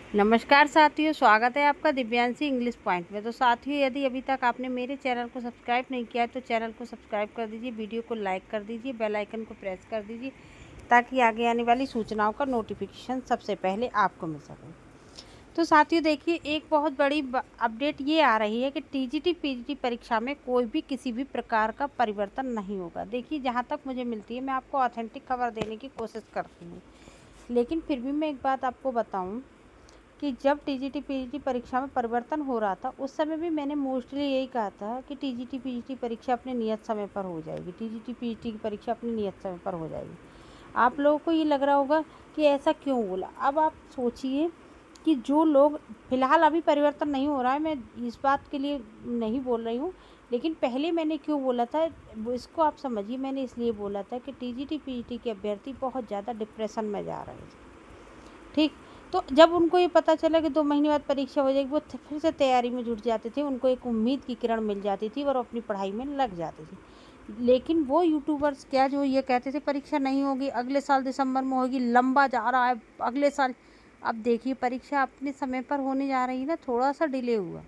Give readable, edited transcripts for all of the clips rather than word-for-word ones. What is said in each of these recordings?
नमस्कार साथियों, स्वागत है आपका दिव्यांशी इंग्लिश पॉइंट में। तो साथियों, यदि अभी तक आपने मेरे चैनल को सब्सक्राइब नहीं किया है तो चैनल को सब्सक्राइब कर दीजिए, वीडियो को लाइक कर दीजिए, बेल आइकन को प्रेस कर दीजिए ताकि आगे आने वाली सूचनाओं का नोटिफिकेशन सबसे पहले आपको मिल सके। तो साथियों देखिए, एक बहुत बड़ी अपडेट ये आ रही है कि टीजीटी पीजीटी परीक्षा में कोई भी किसी भी प्रकार का परिवर्तन नहीं होगा। देखिए, जहाँ तक मुझे मिलती है, मैं आपको ऑथेंटिक खबर देने की कोशिश करती हूँ, लेकिन फिर भी मैं एक बात आपको बताऊँ कि जब टीजीटी पीजीटी परीक्षा में परिवर्तन हो रहा था, उस समय भी मैंने मोस्टली यही कहा था कि टीजीटी पीजीटी परीक्षा अपने नियत समय पर हो जाएगी, टीजीटी पीजीटी की परीक्षा अपने नियत समय पर हो जाएगी। आप लोगों को ये लग रहा होगा कि ऐसा क्यों बोला। अब आप सोचिए कि जो लोग फ़िलहाल अभी परिवर्तन नहीं हो रहा है, मैं इस बात के लिए नहीं बोल रही हूँ, लेकिन पहले मैंने क्यों बोला था वो इसको आप समझिए। मैंने इसलिए बोला था कि टीजीटी पीजीटी के अभ्यर्थी बहुत ज़्यादा डिप्रेशन में जा रहे थे। ठीक, तो जब उनको ये पता चला कि 2 महीने बाद परीक्षा हो जाएगी, वो फिर से तैयारी में जुट जाते थे। उनको एक उम्मीद की किरण मिल जाती थी और अपनी पढ़ाई में लग जाते थे। लेकिन वो यूट्यूबर्स क्या जो ये कहते थे परीक्षा नहीं होगी, अगले साल दिसंबर में होगी, लंबा जा रहा है अगले साल। अब देखिए, परीक्षा अपने समय पर होने जा रही है ना, थोड़ा सा डिले हुआ।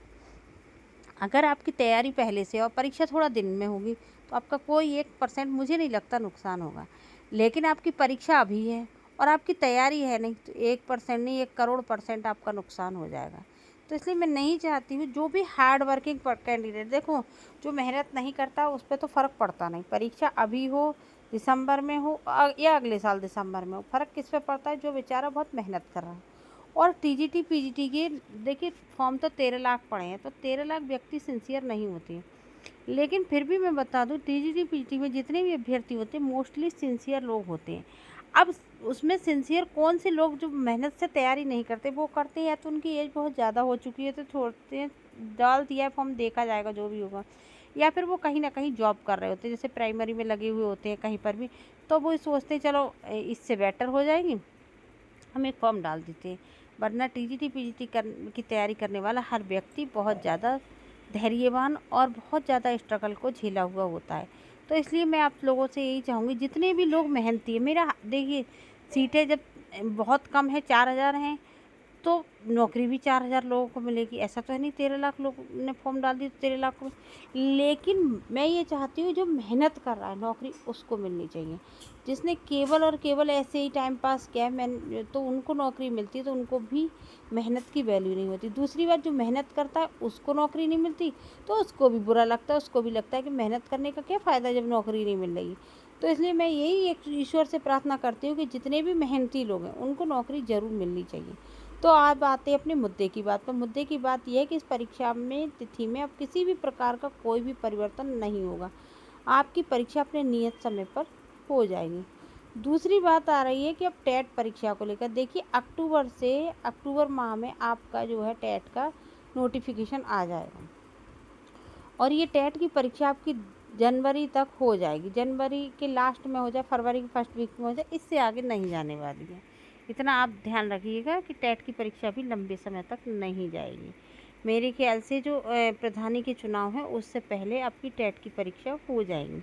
अगर आपकी तैयारी पहले से और परीक्षा थोड़ा दिन में होगी तो आपका कोई 1% मुझे नहीं लगता नुकसान होगा। लेकिन आपकी परीक्षा अभी है और आपकी तैयारी है नहीं, तो 1% नहीं, 1 करोड़% आपका नुकसान हो जाएगा। तो इसलिए मैं नहीं चाहती हूँ, जो भी हार्ड वर्किंग कैंडिडेट, देखो जो मेहनत नहीं करता उस पर तो फ़र्क पड़ता नहीं। परीक्षा अभी हो, दिसंबर में हो या अगले साल दिसंबर में हो, फ़र्क किस पे पड़ता है? जो बेचारा बहुत मेहनत कर रहा है। और टीजीटी पीजीटी के देखिए फॉर्म तो 13 लाख पड़े हैं, तो 13 लाख व्यक्ति सिंसियर नहीं होते हैं। लेकिन फिर भी मैं बता दूं, टीजीटी पीजीटी में जितने भी अभ्यर्थी होते हैं मोस्टली सिंसियर लोग होते हैं। अब उसमें सिंसियर कौन से लोग जो मेहनत से तैयारी नहीं करते, वो करते हैं या तो उनकी एज बहुत ज़्यादा हो चुकी है तो छोड़ते हैं, डाल दिया है फॉर्म, देखा जाएगा जो भी होगा, या फिर वो कहीं ना कहीं जॉब कर रहे होते हैं, जैसे प्राइमरी में लगे हुए होते हैं कहीं पर भी, तो वो सोचते हैं चलो इससे बेटर हो जाएगी, हम एक फॉर्म डाल देते हैं। वरना टीजीटी पीजीटी की तैयारी करने वाला हर व्यक्ति बहुत ज़्यादा धैर्यवान और बहुत ज़्यादा स्ट्रगल को झेला हुआ होता है। तो इसलिए मैं आप लोगों से यही चाहूँगी, जितने भी लोग मेहनती है, मेरा देखिए सीटें जब बहुत कम है, 4000 हैं, तो नौकरी भी 4000 लोगों को मिलेगी। ऐसा तो है नहीं 13 लाख लोग ने फॉर्म डाल दी तो 13 लाख को। लेकिन मैं ये चाहती हूँ जो मेहनत कर रहा है नौकरी उसको मिलनी चाहिए। जिसने केवल और केवल ऐसे ही टाइम पास किया है मैं तो उनको नौकरी मिलती है, तो उनको भी मेहनत की वैल्यू नहीं होती। दूसरी बात, जो मेहनत करता है उसको नौकरी नहीं मिलती तो उसको भी बुरा लगता है, उसको भी लगता है कि मेहनत करने का क्या फ़ायदा जब नौकरी नहीं मिल रही। तो इसलिए मैं यही एक ईश्वर से प्रार्थना करती हूँ कि जितने भी मेहनती लोग हैं उनको नौकरी ज़रूर मिलनी चाहिए। तो आप आते हैं अपने मुद्दे की बात पर। मुद्दे की बात यह है कि इस परीक्षा में तिथि में अब किसी भी प्रकार का कोई भी परिवर्तन नहीं होगा। आपकी परीक्षा अपने नियत समय पर हो जाएगी। दूसरी बात आ रही है कि अब टेट परीक्षा को लेकर देखिए, अक्टूबर माह में आपका जो है टेट का नोटिफिकेशन आ जाएगा और ये टेट की परीक्षा आपकी जनवरी तक हो जाएगी। जनवरी के लास्ट में हो जाए, फरवरी के फर्स्ट वीक में हो जाए, इससे आगे नहीं जाने वाली है। इतना आप ध्यान रखिएगा कि टेट की परीक्षा भी लंबे समय तक नहीं जाएगी। मेरे ख्याल से जो प्रधानी के चुनाव है उससे पहले आपकी टेट की परीक्षा हो जाएगी।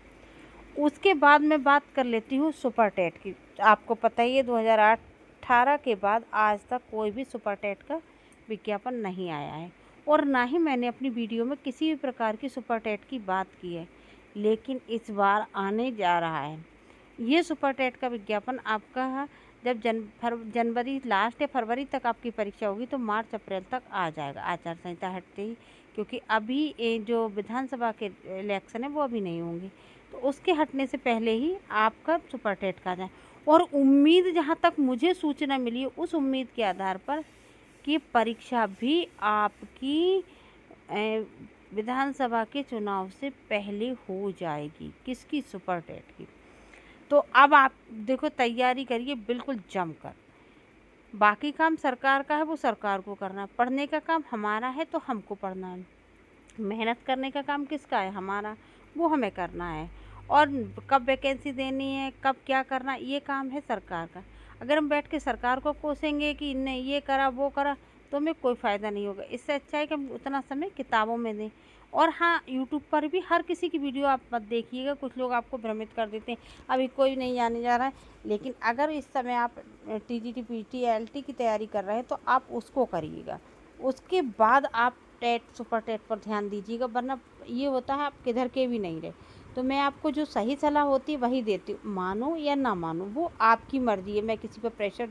उसके बाद मैं बात कर लेती हूँ सुपर टेट की। आपको पता ही है 2018 के बाद आज तक कोई भी सुपर टेट का विज्ञापन नहीं आया है और ना ही मैंने अपनी वीडियो में किसी भी प्रकार की सुपर टेट की बात की है। लेकिन इस बार आने जा रहा है ये सुपर टेट का विज्ञापन। आपका जब जनवरी लास्ट या फरवरी तक आपकी परीक्षा होगी तो मार्च अप्रैल तक आ जाएगा, आचार संहिता हटते ही, क्योंकि अभी जो विधानसभा के इलेक्शन है वो अभी नहीं होंगे, तो उसके हटने से पहले ही आपका सुपर टेट का जाए। और उम्मीद, जहाँ तक मुझे सूचना मिली है उस उम्मीद के आधार पर कि परीक्षा भी आपकी विधानसभा के चुनाव से पहले हो जाएगी। किसकी? सुपर टेट की। तो अब आप देखो, तैयारी करिए बिल्कुल जमकर। बाकी काम सरकार का है, वो सरकार को करना है। पढ़ने का काम हमारा है तो हमको पढ़ना है। मेहनत करने का काम किसका है? हमारा, वो हमें करना है। और कब वैकेंसी देनी है, कब क्या करना, ये काम है सरकार का। अगर हम बैठ के सरकार को कोसेंगे कि इनने ये करा वो करा तो हमें कोई फ़ायदा नहीं होगा। इससे अच्छा है कि हम उतना समय किताबों में दें और हाँ, यूट्यूब पर भी हर किसी की वीडियो आप मत देखिएगा, कुछ लोग आपको भ्रमित कर देते हैं, अभी कोई नहीं आने जा रहा है। लेकिन अगर इस समय आप टीजीटी पीटी एलटी की तैयारी कर रहे हैं तो आप उसको करिएगा, उसके बाद आप टेट सुपर टेट पर ध्यान दीजिएगा, वरना ये होता है आप किधर के भी नहीं रहे। तो मैं आपको जो सही सलाह होती है वही देती हूँ, मानो या ना मानो वो आपकी मर्ज़ी है। मैं किसी पर प्रेशर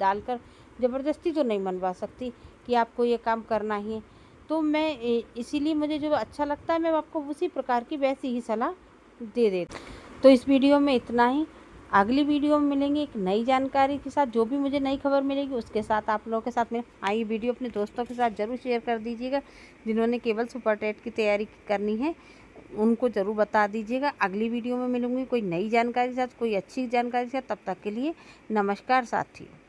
डालकर ज़बरदस्ती तो नहीं मनवा सकती कि आपको ये काम करना ही है। तो मैं इसीलिए मुझे जो अच्छा लगता है मैं आपको उसी प्रकार की वैसी ही सलाह दे देती। तो इस वीडियो में इतना ही। अगली वीडियो में मिलेंगे एक नई जानकारी के साथ, जो भी मुझे नई खबर मिलेगी उसके साथ आप लोगों के साथ में। हाँ, ये वीडियो अपने दोस्तों के साथ ज़रूर शेयर कर दीजिएगा, जिन्होंने केवल सुपर टेट की तैयारी करनी है उनको ज़रूर बता दीजिएगा। अगली वीडियो में मिलूँगी कोई नई जानकारी के साथ, कोई अच्छी जानकारी के साथ। तब तक के लिए नमस्कार साथियों।